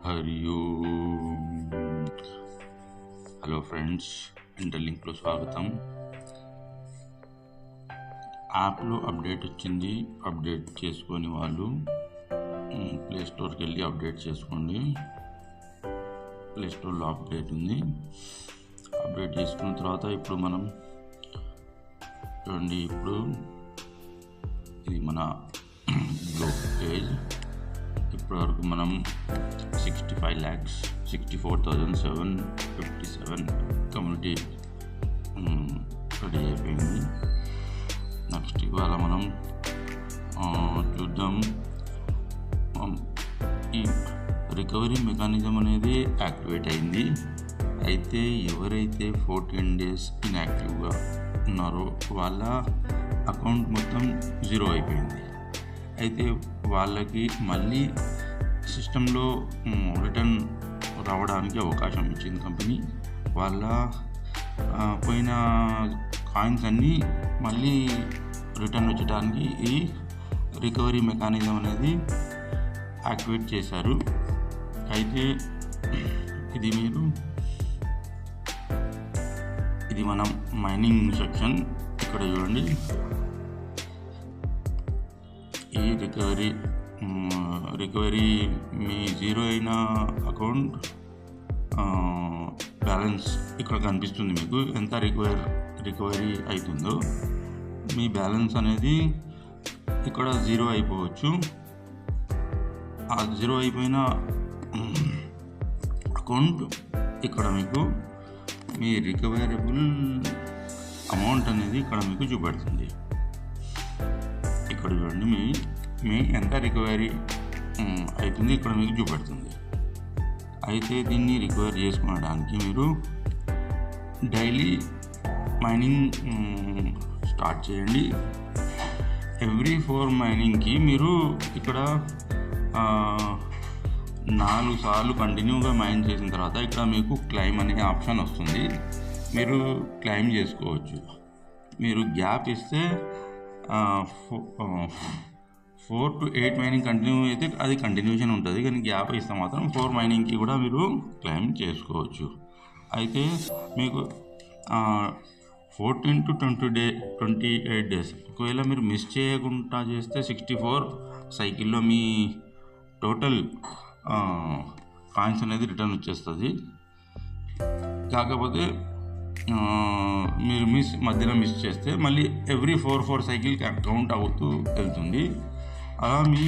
హరి ఓం. Hello friends, ఇంటర్లింక్లో స్వాగతం. యాప్లో update వచ్చింది. అప్డేట్ చేసుకొని వాళ్ళు ప్లే స్టోర్కి వెళ్ళి అప్డేట్ చేసుకోండి. ప్లే స్టోర్లో అప్డేట్ ఉంది. అప్డేట్ చేసుకున్న తర్వాత ఇప్పుడు మనం చూడండి, ఇప్పుడు ఇది మన గ్లోబ్ పేజ్. ఇప్పటివరకు మనం 65,64,757 కమ్యూనిటీ రెడీ అయిపోయింది. నెక్స్ట్ ఇవాళ మనం చూద్దాం, ఈ రికవరీ మెకానిజం అనేది యాక్టివేట్ అయింది. అయితే ఎవరైతే 14 days ఇన్యాక్టివ్గా ఉన్నారో వాళ్ళ అకౌంట్ మొత్తం 0 అయిపోయింది. అయితే వాళ్ళకి మళ్ళీ సిస్టంలో రిటర్న్ రావడానికి అవకాశం ఇచ్చింది కంపెనీ. వాళ్ళ పోయిన కాయిన్స్ అన్నీ మళ్ళీ రిటర్న్ వచ్చడానికి ఈ రికవరీ మెకానిజం అనేది యాక్టివేట్ చేశారు. అయితే ఇది మనం మైనింగ్ సెక్షన్. ఇక్కడ చూడండి, ఈ రికవరీ మీ 0 అయిన అకౌంట్ బ్యాలెన్స్ ఇక్కడ కనిపిస్తుంది. మీకు ఎంత రికవరీ అవుతుందో మీ బ్యాలెన్స్ అనేది ఇక్కడ 0 అయిపోవచ్చు. ఆ 0 అయిపోయిన అకౌంట్ ఇక్కడ మీకు మీ రికవరబుల్ అమౌంట్ అనేది ఇక్కడ మీకు చూపెడుతుంది. ఇక్కడ చూడండి, మీ ఎంత రికవరీ అవుతుంది ఇక్కడ మీకు చూపెడుతుంది. అయితే దీన్ని రికవర్ చేసుకోవడానికి మీరు డైలీ మైనింగ్ స్టార్ట్ చేయండి. ఎవ్రీ 4 మైనింగ్కి మీరు ఇక్కడ 4 సార్లు కంటిన్యూగా మైన్ చేసిన తర్వాత ఇక్కడ మీకు క్లైమ్ అనే ఆప్షన్ వస్తుంది. మీరు క్లైమ్ చేసుకోవచ్చు. మీరు గ్యాప్ ఇస్తే 4 to 8 మైనింగ్ కంటిన్యూ అయితే అది కంటిన్యూషన్ ఉంటుంది. కానీ గ్యాప్ ఇస్తే మాత్రం 4 మైనింగ్కి కూడా మీరు క్లైమ్ చేసుకోవచ్చు. అయితే మీకు 14 to 28 days ఒకవేళ మీరు మిస్ చేయకుండా చేస్తే 64 సైకిల్లో మీ టోటల్ కాయిన్స్ అనేది రిటర్న్ వచ్చేస్తుంది. కాకపోతే మీరు మధ్యలో మిస్ చేస్తే మళ్ళీ ఎవ్రీ 4 సైకిల్కి కౌంట్ అవుతూ వెళ్తుంది. అలా మీ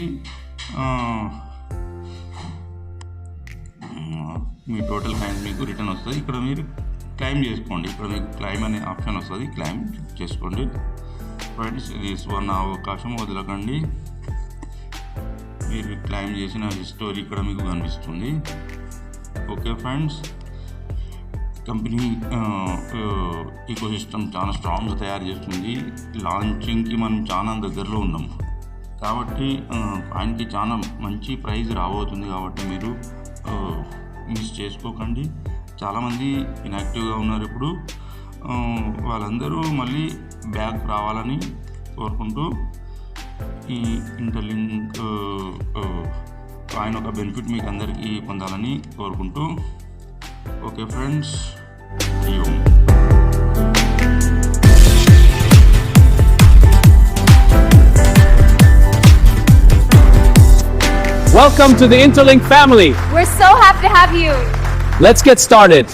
టోటల్ కాయిన్స్ మీకు రిటర్న్ వస్తుంది. ఇక్కడ మీరు క్లైమ్ చేసుకోండి. ఇక్కడ మీకు క్లైమ్ అనే ఆప్షన్ వస్తుంది. క్లైమ్ చేసుకోండి ఫ్రెండ్స్. ఇది సువర్ణ అవకాశం, వదలకండి. మీరు క్లైమ్ చేసిన హిస్టరీ ఇక్కడ మీకు కనిపిస్తుంది. Okay friends, company ecosystem చాలా స్ట్రాంగ్గా తయారు చేస్తుంది. లాంచింగ్కి మనం చాలా దగ్గరలో ఉన్నాం కాబట్టి ఆయనకి చాలా మంచి ప్రైజ్ రాబోతుంది. కాబట్టి మీరు మిస్ చేసుకోకండి. చాలామంది ఇన్యాక్టివ్గా ఉన్నారు. ఇప్పుడు వాళ్ళందరూ మళ్ళీ బ్యాక్ రావాలని కోరుకుంటూ ఈ ఇంటర్లింక్ ఆయన ఒక బెనిఫిట్ మీకు అందరికీ పొందాలని కోరుకుంటూ, okay friends, Welcome to the Interlink family. We're so happy to have you. Let's get started.